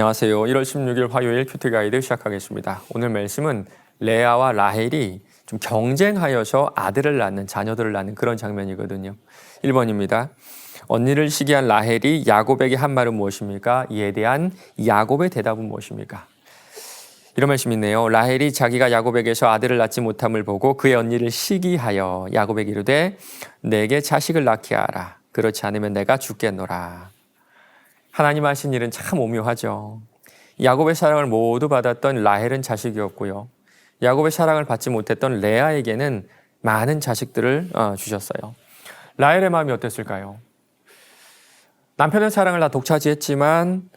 안녕하세요. 1월 16일 화요일 큐티 가이드 시작하겠습니다. 오늘 말씀은 레아와 라헬이 좀 경쟁하여서 아들을 낳는, 자녀들을 낳는 그런 장면이거든요. 1번입니다. 언니를 시기한 라헬이 야곱에게 한 말은 무엇입니까? 이에 대한 야곱의 대답은 무엇입니까? 이런 말씀이 있네요. 라헬이 자기가 야곱에게서 아들을 낳지 못함을 보고 그의 언니를 시기하여 야곱에게 이르되 내게 자식을 낳게 하라. 그렇지 않으면 내가 죽겠노라. 하나님 하신 일은 참 오묘하죠. 야곱의 사랑을 모두 받았던 라헬은 자식이었고요. 야곱의 사랑을 받지 못했던 레아에게는 많은 자식들을 주셨어요. 라헬의 마음이 어땠을까요? 남편의 사랑을 다 독차지했지만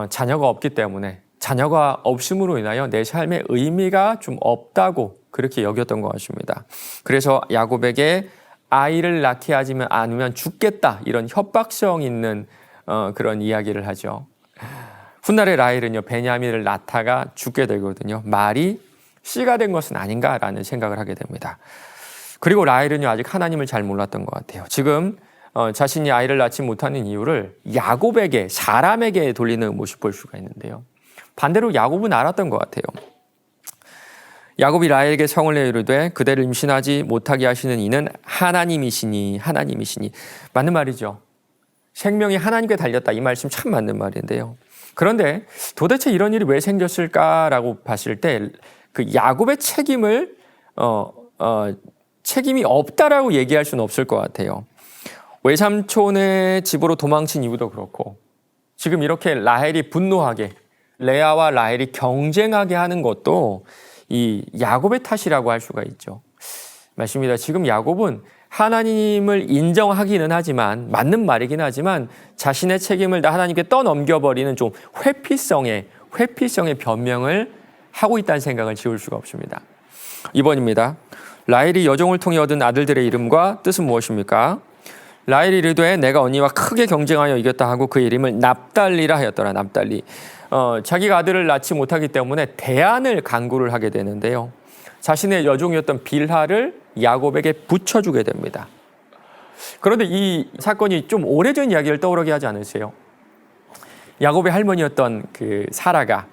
자녀가 없기 때문에 자녀가 없음으로 인하여 내 삶의 의미가 좀 없다고 그렇게 여겼던 것 같습니다. 그래서 야곱에게 아이를 낳게 하지 않으면 죽겠다 이런 협박성 있는 그런 이야기를 하죠. 훗날에 라헬은요 베냐민을 낳다가 죽게 되거든요. 말이 씨가 된 것은 아닌가라는 생각을 하게 됩니다. 그리고 라헬은요 아직 하나님을 잘 몰랐던 것 같아요. 지금 자신이 아이를 낳지 못하는 이유를 야곱에게, 사람에게 돌리는 모습 볼 수가 있는데요. 반대로 야곱은 알았던 것 같아요. 야곱이 라헬에게 성을 내어 이르되 그대를 임신하지 못하게 하시는 이는 하나님이시니 맞는 말이죠. 생명이 하나님께 달렸다. 이 말씀 참 맞는 말인데요. 그런데 도대체 이런 일이 왜 생겼을까라고 봤을 때 그 야곱의 책임을 책임이 없다라고 얘기할 수는 없을 것 같아요. 외삼촌의 집으로 도망친 이유도 그렇고 지금 이렇게 라헬이 분노하게 레아와 라헬이 경쟁하게 하는 것도 이 야곱의 탓이라고 할 수가 있죠. 맞습니다. 지금 야곱은 하나님을 인정하기는 하지만 맞는 말이긴 하지만 자신의 책임을 다 하나님께 떠넘겨버리는 좀 회피성의 변명을 하고 있다는 생각을 지울 수가 없습니다. 2번입니다. 라헬이 여종을 통해 얻은 아들들의 이름과 뜻은 무엇입니까? 라헬이 이르되 내가 언니와 크게 경쟁하여 이겼다 하고 그 이름을 납달리라 하였더라. 납달리. 자기가 아들을 낳지 못하기 때문에 대안을 강구를 하게 되는데요. 자신의 여종이었던 빌하를 야곱에게 붙여주게 됩니다. 그런데 이 사건이 좀 오래전 이야기를 떠오르게 하지 않으세요? 야곱의 할머니였던 그 사라가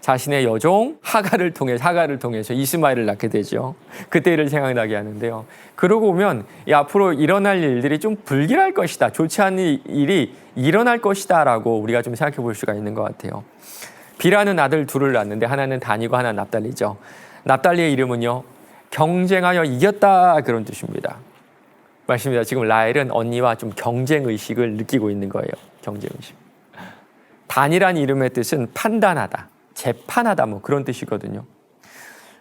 자신의 여종 하갈을 통해서 이스마엘을 낳게 되죠. 그때 일을 생각나게 하는데요. 그러고 보면 앞으로 일어날 일들이 좀 불길할 것이다. 좋지 않은 일이 일어날 것이다 라고 우리가 좀 생각해 볼 수가 있는 것 같아요. 빌하는 아들 둘을 낳는데 하나는 단이고 하나는 납달리죠. 납달리의 이름은요. 경쟁하여 이겼다 그런 뜻입니다. 맞습니다. 지금 라헬은 언니와 좀 경쟁의식을 느끼고 있는 거예요. 경쟁의식. 단이란 이름의 뜻은 판단하다, 재판하다 뭐 그런 뜻이거든요.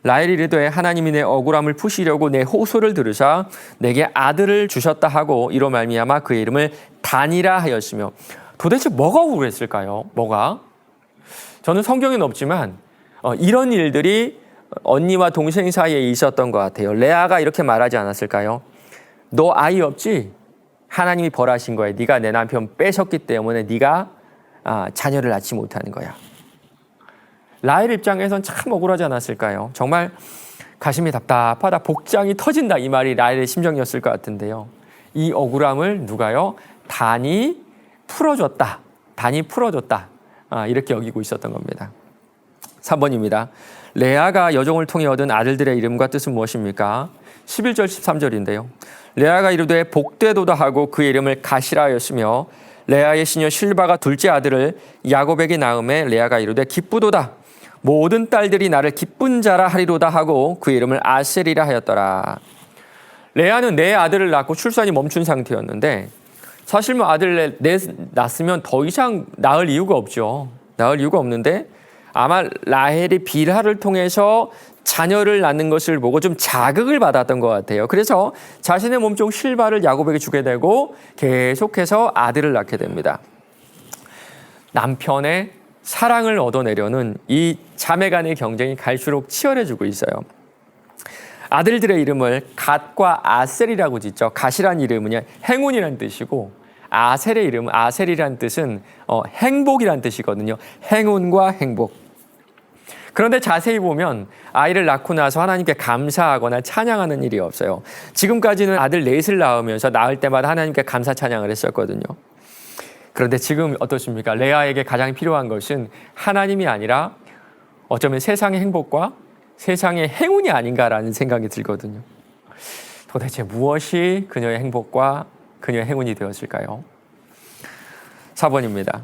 라헬이 이르되 하나님이 내 억울함을 푸시려고 내 호소를 들으사 내게 아들을 주셨다 하고 이로 말미암아 그의 이름을 단이라 하였으며 도대체 뭐가 억울했을까요? 뭐가? 저는 성경에는 없지만 이런 일들이 언니와 동생 사이에 있었던 것 같아요. 레아가 이렇게 말하지 않았을까요? 너 아이 없지? 하나님이 벌하신 거야. 네가 내 남편 뺏었기 때문에 네가 자녀를 낳지 못하는 거야. 라헬 입장에선 참 억울하지 않았을까요? 정말 가슴이 답답하다, 복장이 터진다 이 말이 라헬의 심정이었을 것 같은데요. 이 억울함을 누가요? 단이 풀어줬다. 이렇게 여기고 있었던 겁니다. 3번입니다. 레아가 여종을 통해 얻은 아들들의 이름과 뜻은 무엇입니까? 11절 13절인데요. 레아가 이르되 복되도다 하고 그의 이름을 가시라 하였으며 레아의 시녀 실바가 둘째 아들을 야곱에게 낳음에 레아가 이르되 기쁘도다. 모든 딸들이 나를 기쁜 자라 하리로다 하고 그의 이름을 아셀이라 하였더라. 레아는 네 아들을 낳고 출산이 멈춘 상태였는데 사실 뭐 아들 낳았으면 더 이상 낳을 이유가 없죠. 낳을 이유가 없는데 아마 라헬이 빌하를 통해서 자녀를 낳는 것을 보고 좀 자극을 받았던 것 같아요. 그래서 자신의 몸종 실바를 야곱에게 주게 되고 계속해서 아들을 낳게 됩니다. 남편의 사랑을 얻어내려는 이 자매 간의 경쟁이 갈수록 치열해지고 있어요. 아들들의 이름을 갓과 아셀이라고 짓죠. 갓이란 이름은요 행운이라는 뜻이고 아셀의 이름은 아셀이라는 뜻은 행복이라는 뜻이거든요. 행운과 행복. 그런데 자세히 보면 아이를 낳고 나서 하나님께 감사하거나 찬양하는 일이 없어요. 지금까지는 아들 넷을 낳으면서 낳을 때마다 하나님께 감사 찬양을 했었거든요. 그런데 지금 어떻습니까? 레아에게 가장 필요한 것은 하나님이 아니라 어쩌면 세상의 행복과 세상의 행운이 아닌가라는 생각이 들거든요. 도대체 무엇이 그녀의 행복과 그녀의 행운이 되었을까요? 4번입니다.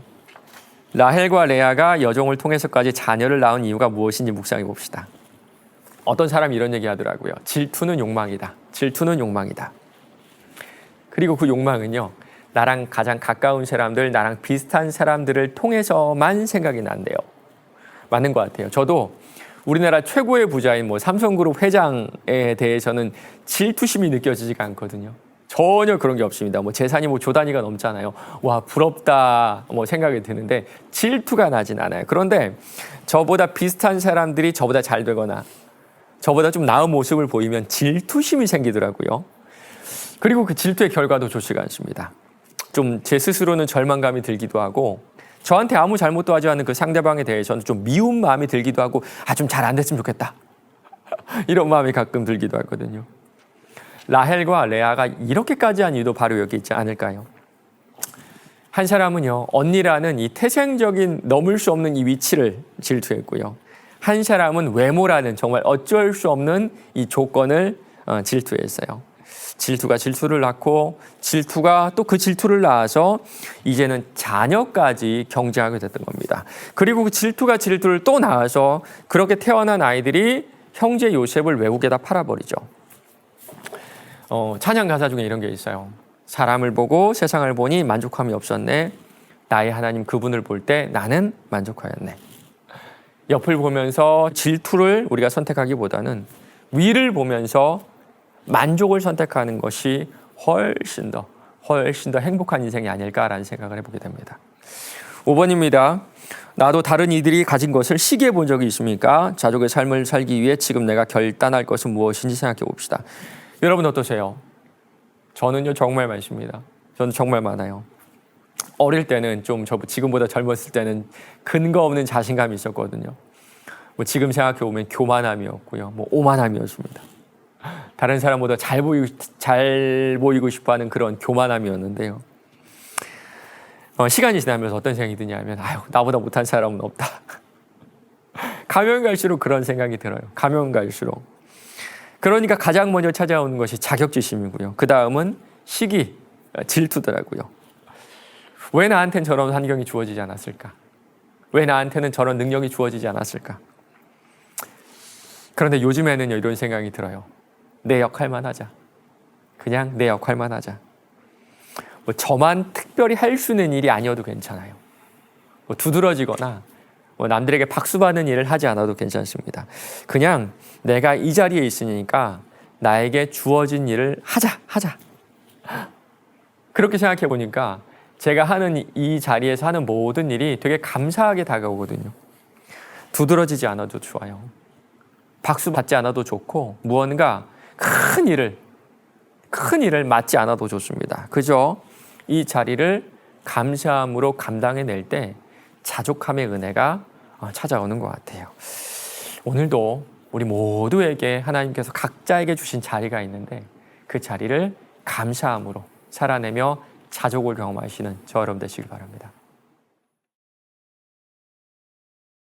라헬과 레아가 여종을 통해서까지 자녀를 낳은 이유가 무엇인지 묵상해 봅시다. 어떤 사람이 이런 얘기 하더라고요. 질투는 욕망이다. 질투는 욕망이다. 그리고 그 욕망은요, 나랑 가장 가까운 사람들, 나랑 비슷한 사람들을 통해서만 생각이 난대요. 맞는 것 같아요. 저도 우리나라 최고의 부자인 삼성그룹 회장에 대해서는 질투심이 느껴지지가 않거든요. 전혀 그런 게 없습니다. 재산이 조 단위가 넘잖아요. 와, 부럽다 생각이 드는데 질투가 나진 않아요. 그런데 저보다 비슷한 사람들이 저보다 잘 되거나 저보다 좀 나은 모습을 보이면 질투심이 생기더라고요. 그리고 그 질투의 결과도 좋지가 않습니다. 좀 제 스스로는 절망감이 들기도 하고 저한테 아무 잘못도 하지 않은 그 상대방에 대해서는 좀 미운 마음이 들기도 하고 좀 잘 안 됐으면 좋겠다. 이런 마음이 가끔 들기도 하거든요. 라헬과 레아가 이렇게까지 한 이유도 바로 여기 있지 않을까요? 한 사람은요, 언니라는 이 태생적인 넘을 수 없는 이 위치를 질투했고요. 한 사람은 외모라는 정말 어쩔 수 없는 이 조건을 질투했어요. 질투가 질투를 낳고 질투가 또 그 질투를 낳아서 이제는 자녀까지 경쟁하게 됐던 겁니다. 그리고 그 질투가 질투를 또 낳아서 그렇게 태어난 아이들이 형제 요셉을 외국에다 팔아버리죠. 찬양 가사 중에 이런 게 있어요. 사람을 보고 세상을 보니 만족함이 없었네. 나의 하나님 그분을 볼 때 나는 만족하였네. 옆을 보면서 질투를 우리가 선택하기보다는 위를 보면서 만족을 선택하는 것이 훨씬 더 행복한 인생이 아닐까라는 생각을 해보게 됩니다. 5번입니다. 나도 다른 이들이 가진 것을 시기해 본 적이 있습니까? 자족의 삶을 살기 위해 지금 내가 결단할 것은 무엇인지 생각해 봅시다. 여러분 어떠세요? 저는요 정말 많습니다. 저는 정말 많아요. 어릴 때는 좀 지금보다 젊었을 때는 근거 없는 자신감이 있었거든요. 지금 생각해 보면 교만함이었고요, 오만함이었습니다. 다른 사람보다 잘 보이고 싶어하는 그런 교만함이었는데요. 시간이 지나면서 어떤 생각이 드냐면 나보다 못한 사람은 없다. 가면 갈수록 그런 생각이 들어요. 가면 갈수록. 그러니까 가장 먼저 찾아오는 것이 자격지심이고요. 그 다음은 시기, 질투더라고요. 왜 나한테는 저런 환경이 주어지지 않았을까? 왜 나한테는 저런 능력이 주어지지 않았을까? 그런데 요즘에는요, 이런 생각이 들어요. 내 역할만 하자. 그냥 내 역할만 하자. 저만 특별히 할 수 있는 일이 아니어도 괜찮아요. 두드러지거나 남들에게 박수 받는 일을 하지 않아도 괜찮습니다. 그냥 내가 이 자리에 있으니까 나에게 주어진 일을 하자. 그렇게 생각해 보니까 제가 하는 이 자리에서 하는 모든 일이 되게 감사하게 다가오거든요. 두드러지지 않아도 좋아요. 박수 받지 않아도 좋고 무언가 큰 일을 맡지 않아도 좋습니다. 그저 이 자리를 감사함으로 감당해낼 때 자족함의 은혜가 찾아오는 것 같아요. 오늘도 우리 모두에게 하나님께서 각자에게 주신 자리가 있는데 그 자리를 감사함으로 살아내며 자족을 경험하시는 저 여러분 되시길 바랍니다.